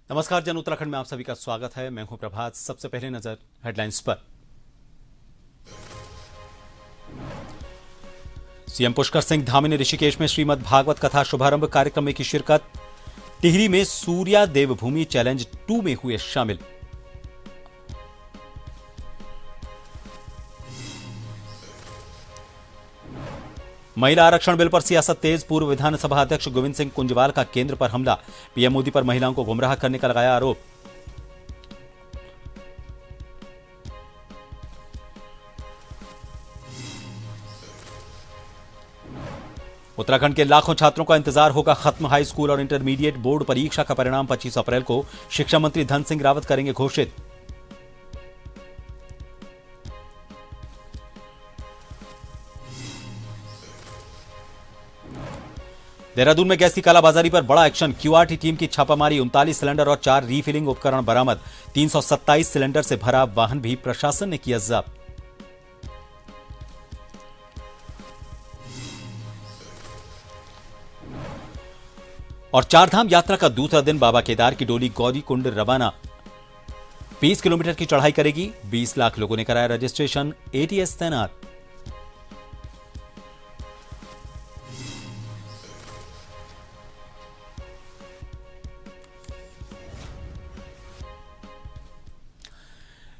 नमस्कार, जन उत्तराखंड में आप सभी का स्वागत है। मैं हूं प्रभात। सबसे पहले नजर हेडलाइंस पर। सीएम पुष्कर सिंह धामी ने ऋषिकेश में श्रीमद् भागवत कथा शुभारंभ कार्यक्रम में की शिरकत। टिहरी में सूर्या देवभूमि चैलेंज 2 में हुए शामिल। महिला आरक्षण बिल पर सियासत तेज। पूर्व विधानसभा अध्यक्ष गोविंद सिंह कुंजवाल का केंद्र पर हमला। पीएम मोदी पर महिलाओं को गुमराह करने का लगाया आरोप। उत्तराखंड के लाखों छात्रों का इंतजार होगा खत्म। हाई स्कूल और इंटरमीडिएट बोर्ड परीक्षा का परिणाम 25 अप्रैल को शिक्षा मंत्री धन सिंह रावत करेंगे घोषित। देहरादून में गैस की कालाबाजारी पर बड़ा एक्शन। क्यूआरटी टीम की छापामारी। 39 सिलेंडर और 4 रीफिलिंग उपकरण बरामद। 327 सिलेंडर से भरा वाहन भी प्रशासन ने किया जब्त। और चारधाम यात्रा का दूसरा दिन बाबा केदार की डोली गौरीकुंड रवाना। 20 किलोमीटर की चढ़ाई करेगी। 20 लाख लोगों ने कराया रजिस्ट्रेशन। एटीएस तैनात।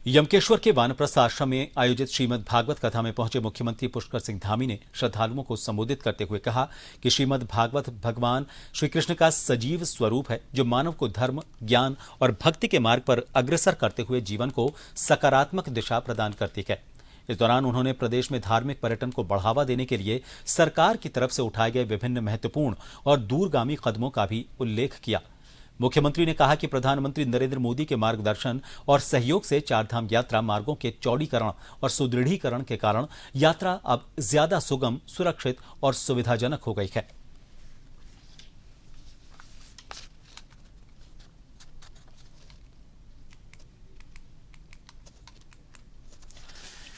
यमकेश्वर के वानप्रस्थ आश्रम में आयोजित श्रीमद् भागवत कथा में पहुंचे मुख्यमंत्री पुष्कर सिंह धामी ने श्रद्धालुओं को संबोधित करते हुए कहा कि श्रीमद् भागवत भगवान श्री कृष्ण का सजीव स्वरूप है, जो मानव को धर्म, ज्ञान और भक्ति के मार्ग पर अग्रसर करते हुए जीवन को सकारात्मक दिशा प्रदान करती है। इस दौरान उन्होंने प्रदेश में धार्मिक पर्यटन को बढ़ावा देने के लिए सरकार की तरफ से उठाए गए विभिन्न महत्वपूर्ण और दूरगामी कदमों का भी उल्लेख किया। मुख्यमंत्री ने कहा कि प्रधानमंत्री नरेंद्र मोदी के मार्गदर्शन और सहयोग से चारधाम यात्रा मार्गों के चौड़ीकरण और सुदृढ़ीकरण के कारण यात्रा अब ज्यादा सुगम, सुरक्षित और सुविधाजनक हो गई है।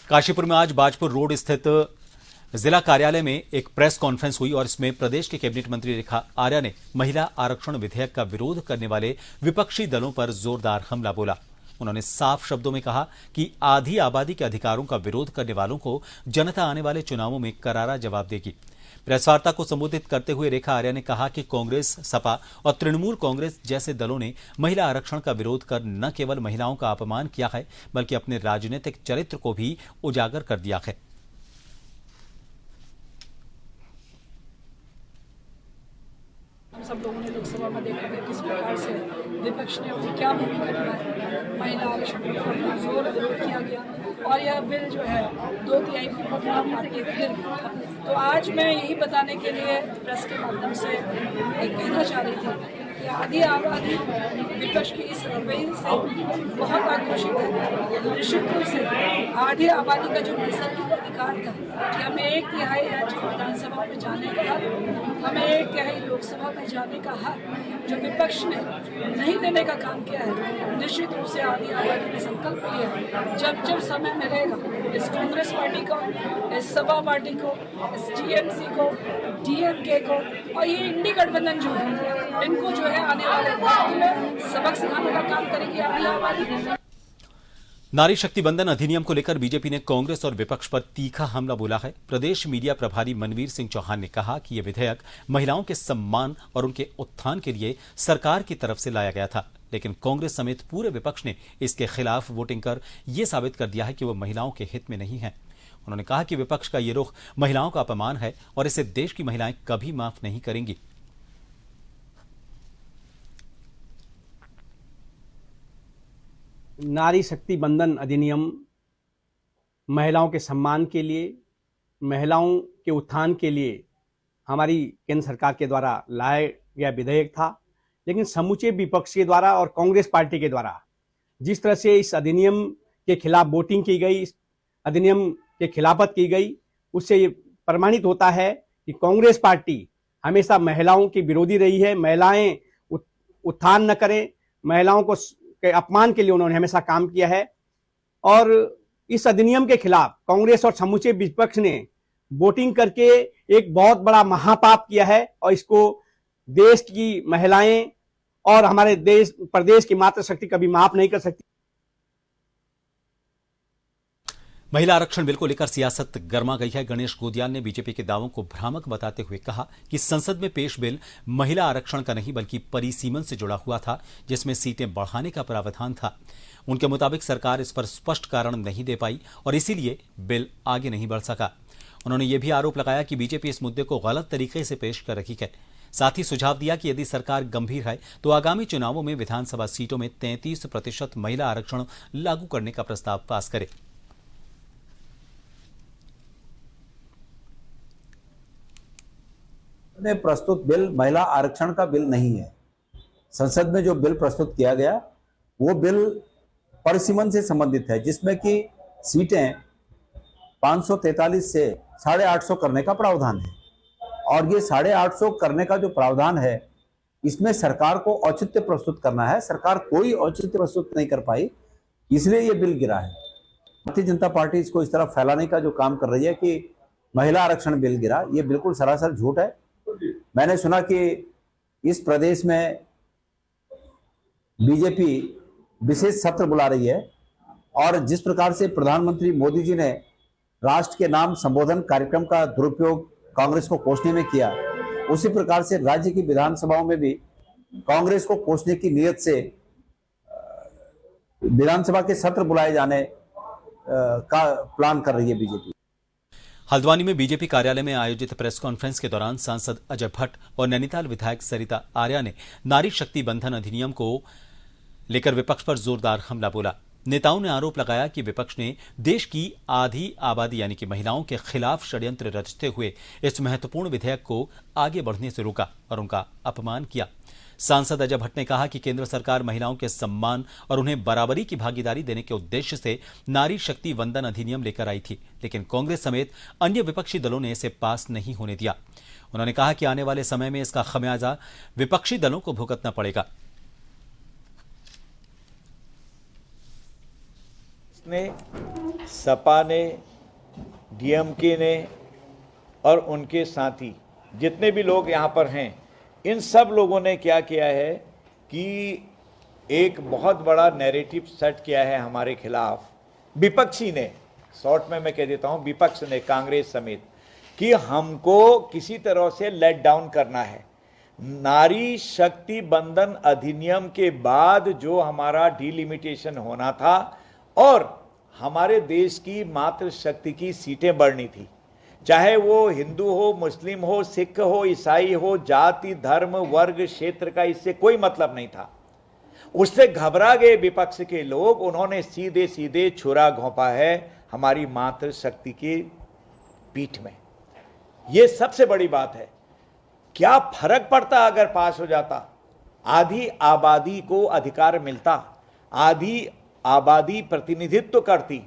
काशीपुर में आज बाजपुर रोड स्थित जिला कार्यालय में एक प्रेस कॉन्फ्रेंस हुई और इसमें प्रदेश के कैबिनेट मंत्री रेखा आर्या ने महिला आरक्षण विधेयक का विरोध करने वाले विपक्षी दलों पर जोरदार हमला बोला। उन्होंने साफ शब्दों में कहा कि आधी आबादी के अधिकारों का विरोध करने वालों को जनता आने वाले चुनावों में करारा जवाब देगी। प्रेस वार्ता को संबोधित करते हुए रेखा आर्या ने कहा कि कांग्रेस, सपा और तृणमूल कांग्रेस जैसे दलों ने महिला आरक्षण का विरोध कर न केवल महिलाओं का अपमान किया है, बल्कि अपने राजनीतिक चरित्र को भी उजागर कर दिया है। हम सब लोगों ने लोकसभा में देखा कि किस प्रकार से विपक्ष ने अपनी क्या भूमिका निभाई। महिला आरक्षण पर जोर विरोध किया गया और यह बिल जो है 2/3 बहुमत से गिर गया। तो आज मैं यही बताने के लिए प्रेस के माध्यम से एक कहना चाह रही थी कि आधी आबादी विपक्ष की इस रवैये से बहुत आक्रोशित है। निश्चित रूप से आधी आबादी का जो नैसर्गिक अधिकार था कि हमें 1/3 राज्य विधानसभा में जाने का हक, हमें 1/3 लोकसभा में जाने का हक, जो विपक्ष ने नहीं देने का काम किया है, निश्चित रूप से आधी आबादी ने संकल्प लिया है जब जब समय मिलेगा इस कांग्रेस पार्टी को, इस सपा पार्टी को, इस टीएमसी को, डीएमके को और ये इंडी गठबंधन जो है, इनको जो है आने वाले वक्त में सबक सिखाने का काम करेगी आधी आबादी। नारी शक्ति बंधन अधिनियम को लेकर बीजेपी ने कांग्रेस और विपक्ष पर तीखा हमला बोला है। प्रदेश मीडिया प्रभारी मनवीर सिंह चौहान ने कहा कि यह विधेयक महिलाओं के सम्मान और उनके उत्थान के लिए सरकार की तरफ से लाया गया था, लेकिन कांग्रेस समेत पूरे विपक्ष ने इसके खिलाफ वोटिंग कर यह साबित कर दिया है कि वह महिलाओं के हित में नहीं है। उन्होंने कहा कि विपक्ष का यह रुख महिलाओं का अपमान है और इसे देश की महिलाएं कभी माफ नहीं करेंगी। नारी शक्ति बंधन अधिनियम महिलाओं के सम्मान के लिए, महिलाओं के उत्थान के लिए हमारी केंद्र सरकार के द्वारा लाया गया विधेयक था, लेकिन समूचे विपक्ष के द्वारा और कांग्रेस पार्टी के द्वारा जिस तरह से इस अधिनियम के खिलाफ वोटिंग की गई, इस अधिनियम के खिलाफत की गई, उससे ये प्रमाणित होता है कि कांग्रेस पार्टी हमेशा महिलाओं की विरोधी रही है। महिलाएं उत्थान न करें, महिलाओं को के अपमान के लिए उन्होंने हमेशा काम किया है और इस अधिनियम के खिलाफ कांग्रेस और समूचे विपक्ष ने वोटिंग करके एक बहुत बड़ा महापाप किया है और इसको देश की महिलाएं और हमारे देश प्रदेश की मातृशक्ति कभी माफ नहीं कर सकती। महिला आरक्षण बिल को लेकर सियासत गर्मा गई है। गणेश गोदियाल ने बीजेपी के दावों को भ्रामक बताते हुए कहा कि संसद में पेश बिल महिला आरक्षण का नहीं बल्कि परिसीमन से जुड़ा हुआ था, जिसमें सीटें बढ़ाने का प्रावधान था। उनके मुताबिक सरकार इस पर स्पष्ट कारण नहीं दे पाई और इसीलिए बिल आगे नहीं बढ़ सका। उन्होंने यह भी आरोप लगाया कि बीजेपी इस मुद्दे को गलत तरीके से पेश कर रही है। साथ ही सुझाव दिया कि यदि सरकार गंभीर है तो आगामी चुनावों में विधानसभा सीटों में 33% महिला आरक्षण लागू करने का प्रस्ताव पास करे। ने प्रस्तुत बिल महिला आरक्षण का बिल नहीं है। संसद में जो बिल प्रस्तुत किया गया वो बिल परिसीमन से संबंधित है, जिसमें कि सीटें 543 से 850 करने का प्रावधान है। और ये 850 करने का जो प्रावधान है, इसमें सरकार को औचित्य प्रस्तुत करना है। सरकार कोई औचित्य प्रस्तुत नहीं कर पाई, इसलिए ये बिल गिरा है। भारतीय जनता पार्टी इसको इस तरह फैलाने का जो काम कर रही है कि महिला आरक्षण बिल गिरा, ये बिल्कुल सरासर झूठ है। मैंने सुना कि इस प्रदेश में बीजेपी विशेष सत्र बुला रही है और जिस प्रकार से प्रधानमंत्री मोदी जी ने राष्ट्र के नाम संबोधन कार्यक्रम का दुरुपयोग कांग्रेस को कोसने में किया, उसी प्रकार से राज्य की विधानसभाओं में भी कांग्रेस को कोसने की नीयत से विधानसभा के सत्र बुलाए जाने का प्लान कर रही है बीजेपी। हल्द्वानी में बीजेपी कार्यालय में आयोजित प्रेस कॉन्फ्रेंस के दौरान सांसद अजय भट्ट और नैनीताल विधायक सरिता आर्या ने नारी शक्ति बंधन अधिनियम को लेकर विपक्ष पर जोरदार हमला बोला। नेताओं ने आरोप लगाया कि विपक्ष ने देश की आधी आबादी यानी कि महिलाओं के खिलाफ षड्यंत्र रचते हुए इस महत्वपूर्ण विधेयक को आगे बढ़ने से रोका और उनका अपमान किया। सांसद अजय भट्ट ने कहा कि केंद्र सरकार महिलाओं के सम्मान और उन्हें बराबरी की भागीदारी देने के उद्देश्य से नारी शक्ति वंदन अधिनियम लेकर आई थी, लेकिन कांग्रेस समेत अन्य विपक्षी दलों ने इसे पास नहीं होने दिया। उन्होंने कहा कि आने वाले समय में इसका खमियाजा विपक्षी दलों को भुगतना पड़ेगा। सपा ने, डीएमके ने और उनके साथी जितने भी लोग यहाँ पर हैं, इन सब लोगों ने क्या किया है कि एक बहुत बड़ा नैरेटिव सेट किया है हमारे खिलाफ। विपक्षी ने, शॉर्ट में मैं कह देता हूँ, विपक्ष ने, कांग्रेस समेत, कि हमको किसी तरह से लेट डाउन करना है। नारी शक्ति बंधन अधिनियम के बाद जो हमारा डिलिमिटेशन होना था और हमारे देश की मातृशक्ति की सीटें बढ़नी थी, चाहे वो हिंदू हो, मुस्लिम हो, सिख हो, ईसाई हो, जाति, धर्म, वर्ग, क्षेत्र का इससे कोई मतलब नहीं था। उससे घबरा गए विपक्ष के लोग, उन्होंने सीधे सीधे छुरा घोंपा है हमारी मातृशक्ति की पीठ में। यह सबसे बड़ी बात है। क्या फर्क पड़ता अगर पास हो जाता? आधी आबादी को अधिकार मिलता, आधी आबादी प्रतिनिधित्व करती।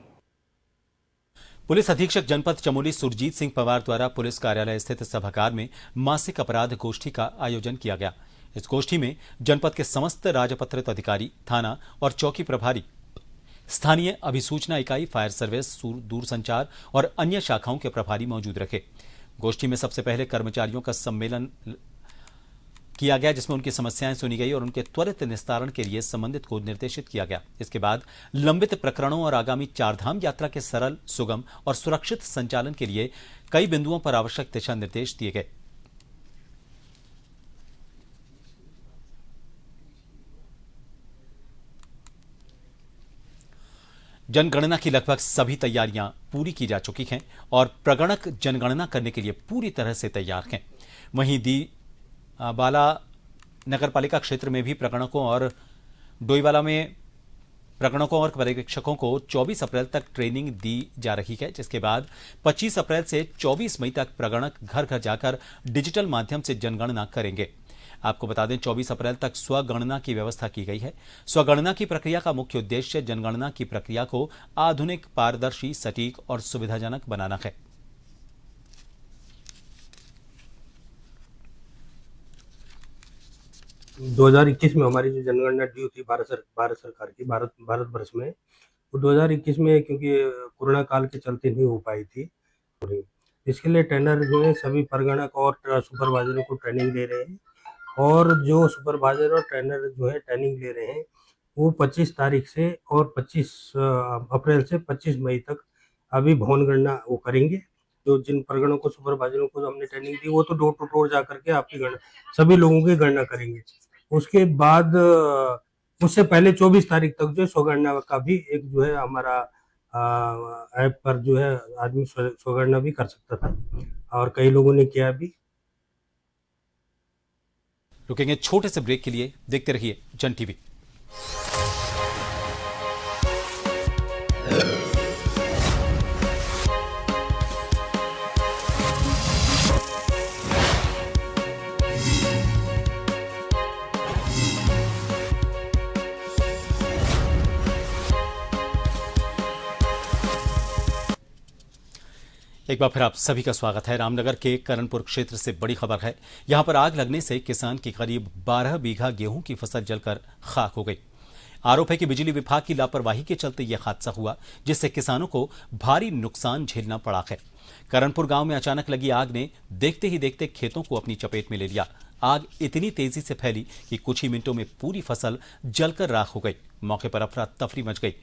पुलिस अधीक्षक जनपद चमोली सुरजीत सिंह पवार द्वारा पुलिस कार्यालय स्थित सभागार में मासिक अपराध गोष्ठी का आयोजन किया गया। इस गोष्ठी में जनपद के समस्त राजपत्रित अधिकारी, थाना और चौकी प्रभारी, स्थानीय अभिसूचना इकाई, फायर सर्विस, दूरसंचार और अन्य शाखाओं के प्रभारी मौजूद रखे। गोष्ठी में सबसे पहले कर्मचारियों का सम्मेलन किया गया, जिसमें उनकी समस्याएं सुनी गई और उनके त्वरित निस्तारण के लिए संबंधित को निर्देशित किया गया। इसके बाद लंबित प्रकरणों और आगामी चारधाम यात्रा के सरल, सुगम और सुरक्षित संचालन के लिए कई बिंदुओं पर आवश्यक दिशा निर्देश दिए गए। जनगणना की लगभग सभी तैयारियां पूरी की जा चुकी हैं और प्रगणक जनगणना करने के लिए पूरी तरह से तैयार हैं। वहीं बाला नगर पालिका क्षेत्र में भी प्रगणकों और डोईवाला में प्रगणकों और पर्यवेक्षकों को 24 अप्रैल तक ट्रेनिंग दी जा रही है, जिसके बाद 25 अप्रैल से 24 मई तक प्रगणक घर घर जाकर डिजिटल माध्यम से जनगणना करेंगे। आपको बता दें, 24 अप्रैल तक स्वगणना की व्यवस्था की गई है। स्वगणना की प्रक्रिया का मुख्य उद्देश्य जनगणना की प्रक्रिया को आधुनिक, पारदर्शी, सटीक और सुविधाजनक बनाना है। । 2021 में हमारी जो जनगणना ड्यू थी भारत सरकार की, भारत वर्ष में, वो 2021 में क्योंकि कोरोना काल के चलते नहीं हो पाई थी। इसके लिए ट्रेनर जो है सभी परगणक और सुपरवाइजरों को ट्रेनिंग दे रहे हैं और जो सुपरवाइजर और ट्रेनर जो है ट्रेनिंग ले रहे हैं वो 25 तारीख से और 25 अप्रैल से 25 मई तक अभी भवन गणना वो करेंगे। जो जिन परगणों को सुपरवाइजरों को हमने ट्रेनिंग दी वो तो डोर टू डोर जा करके आपकी गणना सभी लोगों की गणना करेंगे। उसके बाद उससे पहले 24 तारीख तक जो है स्वगणना का भी एक जो है हमारा ऐप पर जो है आदमी स्वगणना भी कर सकता था और कई लोगों ने किया भी। रुकेंगे छोटे से ब्रेक के लिए, देखते रहिए जन टीवी। एक बार फिर आप सभी का स्वागत है। रामनगर के करणपुर क्षेत्र से बड़ी खबर है। यहां पर आग लगने से किसान की करीब 12 बीघा गेहूं की फसल जलकर खाक हो गई। आरोप है कि बिजली विभाग की लापरवाही के चलते यह हादसा हुआ, जिससे किसानों को भारी नुकसान झेलना पड़ा है। करणपुर गांव में अचानक लगी आग ने देखते ही देखते खेतों को अपनी चपेट में ले लिया। आग इतनी तेजी से फैली कि कुछ ही मिनटों में पूरी फसल जलकर राख हो गई। मौके पर अफरा तफरी मच गई।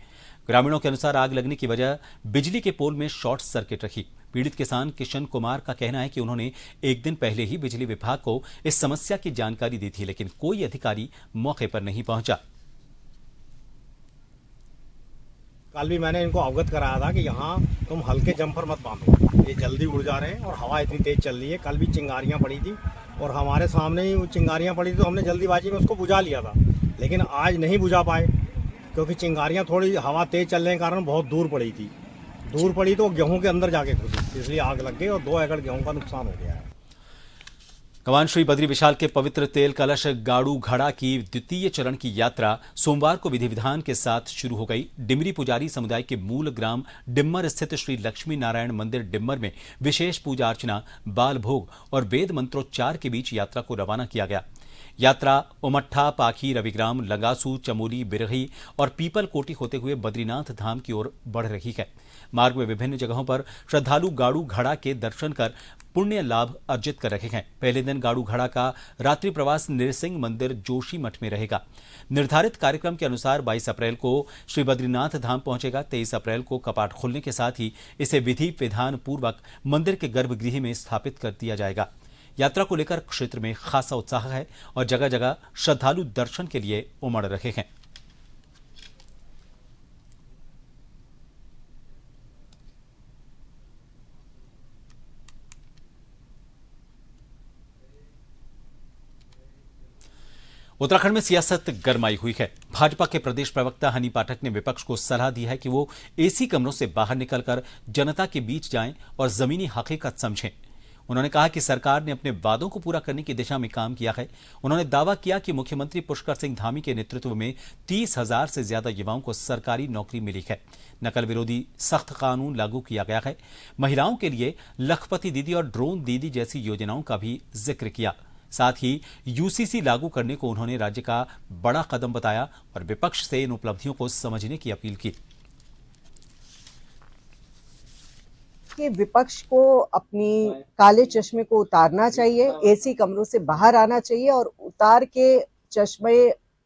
ग्रामीणों के अनुसार आग लगने की वजह बिजली के पोल में शॉर्ट सर्किट रही। पीड़ित किसान किशन कुमार का कहना है कि उन्होंने एक दिन पहले ही बिजली विभाग को इस समस्या की जानकारी दी थी, लेकिन कोई अधिकारी मौके पर नहीं पहुंचा। कल भी मैंने इनको अवगत कराया था कि यहाँ तुम हल्के जंपर मत बांधो, ये जल्दी उड़ जा रहे हैं और हवा इतनी तेज चल रही है। कल भी चिंगारियाँ पड़ी थी और हमारे सामने ही वो चिंगारियाँ पड़ी थी, तो हमने जल्दीबाजी में उसको बुझा लिया था, लेकिन आज नहीं बुझा पाए क्योंकि चिंगारियाँ थोड़ी हवा तेज चलने के कारण बहुत दूर पड़ी थी। दूर पड़ी तो गेहूं के अंदर जाके घुसी, इसलिए आग लग गई और 2 एकड़ गेहूं का नुकसान हो गया है। कमान श्री बद्री विशाल के पवित्र तेल कलश गाड़ू घड़ा की द्वितीय चरण की यात्रा सोमवार को विधि विधान के साथ शुरू हो गई। डिमरी पुजारी समुदाय के मूल ग्राम डिम्मर स्थित श्री लक्ष्मी नारायण मंदिर डिम्मर में विशेष पूजा अर्चना, बाल भोग और वेद मंत्रोच्चार के बीच यात्रा को रवाना किया गया। यात्रा उमट्ठा, पाखी, रविग्राम, लंगासू, चमोली, बिरही और पीपल कोटी होते हुए बद्रीनाथ धाम की ओर बढ़ रही है। मार्ग में विभिन्न जगहों पर श्रद्धालु गाड़ू घड़ा के दर्शन कर पुण्य लाभ अर्जित कर रहे हैं। पहले दिन गाड़ू घड़ा का रात्रि प्रवास नृसिंह मंदिर जोशी मठ में रहेगा। निर्धारित कार्यक्रम के अनुसार 22 अप्रैल को श्री बद्रीनाथ धाम पहुंचेगा। 23 अप्रैल को कपाट खुलने के साथ ही इसे विधि विधान पूर्वक मंदिर के गर्भगृह में स्थापित कर दिया जाएगा। यात्रा को लेकर क्षेत्र में खासा उत्साह है और जगह जगह श्रद्धालु दर्शन के लिए उमड़ रहे हैं। उत्तराखंड में सियासत गरमाई हुई है। भाजपा के प्रदेश प्रवक्ता हनी पाठक ने विपक्ष को सलाह दी है कि वो एसी कमरों से बाहर निकलकर जनता के बीच जाएं और जमीनी हकीकत समझें। उन्होंने कहा कि सरकार ने अपने वादों को पूरा करने की दिशा में काम किया है। उन्होंने दावा किया कि मुख्यमंत्री पुष्कर सिंह धामी के नेतृत्व में 30,000 से ज्यादा युवाओं को सरकारी नौकरी मिली है। नकल विरोधी सख्त कानून लागू किया गया है। महिलाओं के लिए लखपति दीदी और ड्रोन दीदी जैसी योजनाओं का भी जिक्र किया। साथ ही यूसीसी लागू करने को उन्होंने राज्य का बड़ा कदम बताया और विपक्ष से इन उपलब्धियों को समझने की अपील की। कि विपक्ष को अपनी काले चश्मे को उतारना चाहिए, एसी कमरों से बाहर आना चाहिए और उतार के चश्मे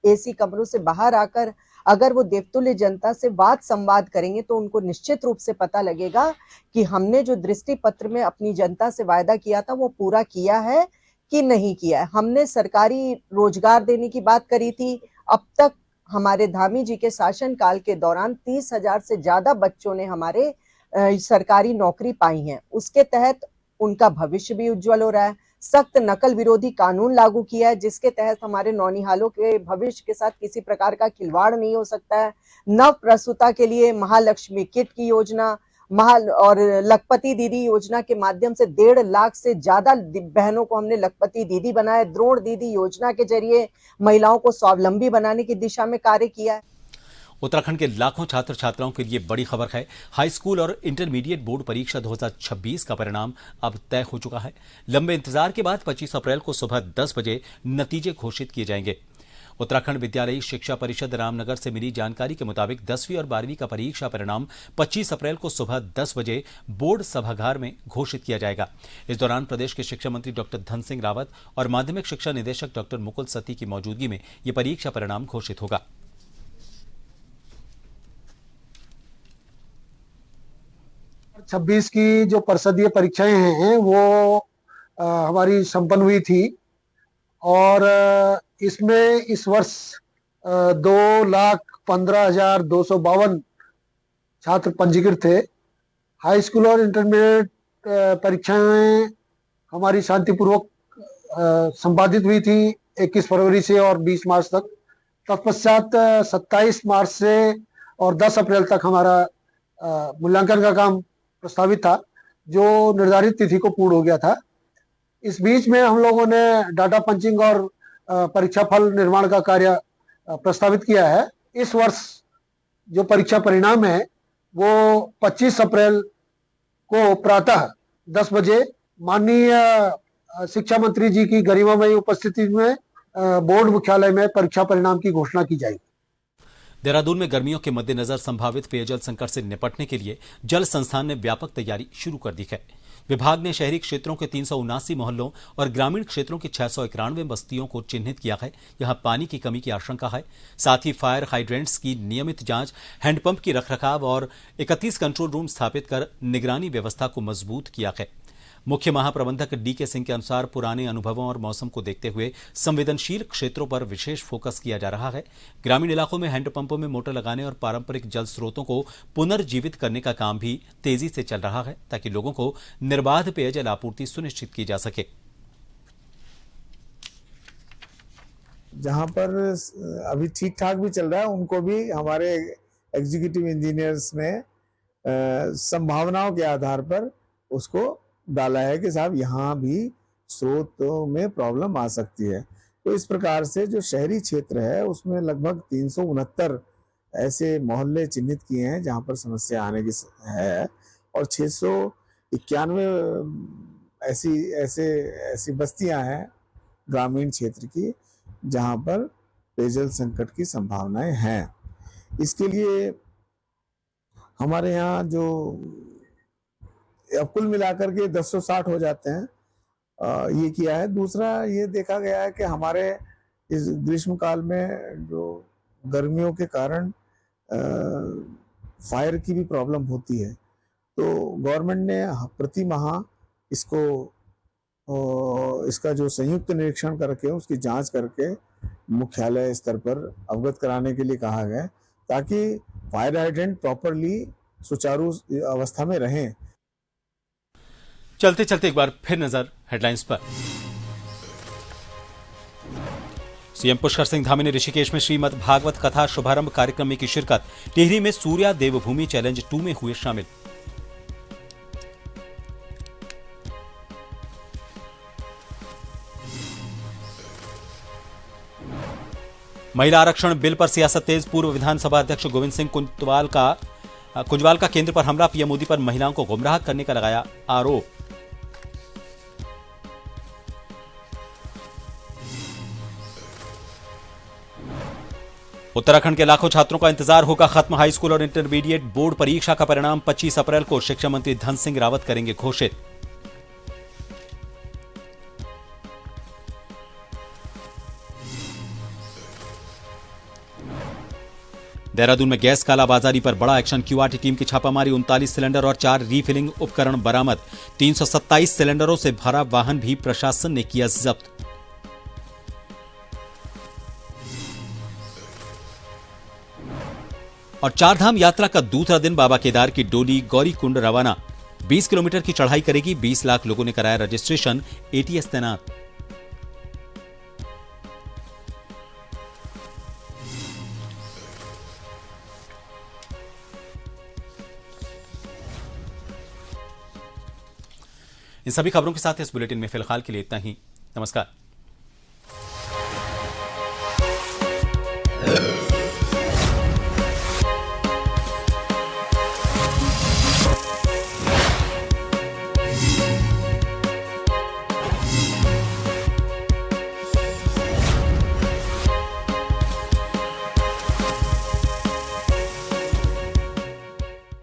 एसी कमरों से बाहर आकर अगर वो देवतुल्य जनता से वाद संवाद करेंगे तो उनको निश्चित रूप से पता लगेगा कि हमने जो दृष्टि पत्र में अपनी जनता से वायदा किया था वो पूरा किया है कि नहीं किया है। हमने सरकारी रोजगार देने की बात करी थी। अब तक हमारे धामी जी के शासन काल के दौरान 30,000 से ज्यादा बच्चों ने हमारे सरकारी नौकरी पाई है। उसके तहत उनका भविष्य भी उज्जवल हो रहा है। सख्त नकल विरोधी कानून लागू किया है जिसके तहत हमारे नौनिहालों के भविष्य के साथ किसी प्रकार का खिलवाड़ नहीं हो सकता है। नव प्रसूता के लिए महालक्ष्मी किट की योजना और लखपति दीदी योजना के माध्यम से 1.5 लाख से ज्यादा बहनों को हमने लखपति दीदी बनाया। द्रोण दीदी योजना के जरिए महिलाओं को स्वावलंबी बनाने की दिशा में कार्य किया है। उत्तराखंड के लाखों छात्र छात्राओं के लिए बड़ी खबर है। हाई स्कूल और इंटरमीडिएट बोर्ड परीक्षा 2026 का परिणाम अब तय हो चुका है। लंबे इंतजार के बाद 25 अप्रैल को सुबह 10 बजे नतीजे घोषित किए जाएंगे। उत्तराखंड विद्यालयी शिक्षा परिषद रामनगर से मिली जानकारी के मुताबिक 10वीं और 12वीं का परीक्षा परिणाम 25 अप्रैल को सुबह 10 बजे बोर्ड सभागार में घोषित किया जाएगा। इस दौरान प्रदेश के शिक्षा मंत्री डॉक्टर धन सिंह रावत और माध्यमिक शिक्षा निदेशक डॉक्टर मुकुल सती की मौजूदगी में यह परीक्षा परिणाम घोषित होगा। छब्बीस की जो परिषदीय परीक्षाएं हैं वो हमारी संपन्न हुई थी और इसमें इस वर्ष 2,15,252 छात्र पंजीकृत थे। हाई स्कूल और इंटरमीडिएट परीक्षाएं हमारी शांतिपूर्वक संपादित हुई थी 21 फरवरी से और 20 मार्च तक। तत्पश्चात 27 मार्च से और 10 अप्रैल तक हमारा मूल्यांकन का काम प्रस्तावित था, जो निर्धारित तिथि को पूर्ण हो गया था। इस बीच में हम लोगों ने डाटा पंचिंग और परीक्षा फल निर्माण का कार्य प्रस्तावित किया है। इस वर्ष जो परीक्षा परिणाम है वो 25 अप्रैल को प्रातः 10 बजे माननीय शिक्षा मंत्री जी की गरिमामयी उपस्थिति में बोर्ड मुख्यालय में परीक्षा परिणाम की घोषणा की जाएगी। देहरादून में गर्मियों के मद्देनजर संभावित पेयजल संकट से निपटने के लिए जल संस्थान ने व्यापक तैयारी शुरू कर दी है। विभाग ने शहरी क्षेत्रों के 379 मोहल्लों और ग्रामीण क्षेत्रों की 691 बस्तियों को चिन्हित किया है। यहां पानी की कमी की आशंका है। साथ ही फायर हाइड्रेंट्स की नियमित जांच, हैंडपंप की रखरखाव और 31 कंट्रोल रूम स्थापित कर निगरानी व्यवस्था को मजबूत किया है। मुख्य महाप्रबंधक डीके सिंह के अनुसार पुराने अनुभवों और मौसम को देखते हुए संवेदनशील क्षेत्रों पर विशेष फोकस किया जा रहा है। ग्रामीण इलाकों में हैंडपंपों में मोटर लगाने और पारंपरिक जल स्रोतों को पुनर्जीवित करने का काम भी तेजी से चल रहा है, ताकि लोगों को निर्बाध पेयजल आपूर्ति सुनिश्चित की जा सके। जहां पर अभी ठीक ठाक भी चल रहा है, उनको भी हमारे एग्जीक्यूटिव इंजीनियर्स ने संभावनाओं के आधार पर उसको डाला है कि साहब यहाँ भी स्रोतों में प्रॉब्लम आ सकती है। तो इस प्रकार से जो शहरी क्षेत्र है उसमें लगभग 369 ऐसे मोहल्ले चिन्हित किए हैं जहाँ पर समस्या आने की है और 691 ऐसी बस्तियां हैं ग्रामीण क्षेत्र की जहाँ पर पेयजल संकट की संभावनाएं हैं। इसके लिए हमारे यहाँ जो अब कुल मिलाकर के 1060 हो जाते हैं, ये किया है। दूसरा ये देखा गया है कि हमारे इस ग्रीष्म काल में जो गर्मियों के कारण फायर की भी प्रॉब्लम होती है, तो गवर्नमेंट ने प्रति माह इसका जो संयुक्त निरीक्षण करके उसकी जांच करके मुख्यालय स्तर पर अवगत कराने के लिए कहा गया, ताकि फायर हाइड्रेंट प्रॉपरली सुचारू अवस्था में रहें। चलते चलते एक बार फिर नजर हेडलाइंस पर। सीएम पुष्कर सिंह धामी ने ऋषिकेश में श्रीमद् भागवत कथा शुभारंभ कार्यक्रम में की शिरकत। टिहरी में सूर्या देवभूमि चैलेंज 2 में हुए शामिल। महिला आरक्षण बिल पर सियासत तेज। पूर्व विधानसभा अध्यक्ष गोविंद सिंह कुंजवाल का केंद्र पर हमला। पीएम मोदी पर महिलाओं को गुमराह करने का लगाया आरोप। उत्तराखंड के लाखों छात्रों का इंतजार होगा खत्म। हाई स्कूल और इंटरमीडिएट बोर्ड परीक्षा का परिणाम 25 अप्रैल को शिक्षा मंत्री धन सिंह रावत करेंगे घोषित। देहरादून में गैस कालाबाजारी पर बड़ा एक्शन। क्यूआरटी टीम की छापामारी। 39 सिलेंडर और 4 रीफिलिंग उपकरण बरामद। 327 सिलेंडरों से भरा वाहन भी प्रशासन ने किया जब्त। और चारधाम यात्रा का दूसरा दिन बाबा केदार की डोली गौरीकुंड रवाना। 20 किलोमीटर की चढ़ाई करेगी। 20 लाख लोगों ने कराया रजिस्ट्रेशन। एटीएस तैनात। इन सभी खबरों के साथ इस बुलेटिन में फिलहाल के लिए इतना ही। नमस्कार।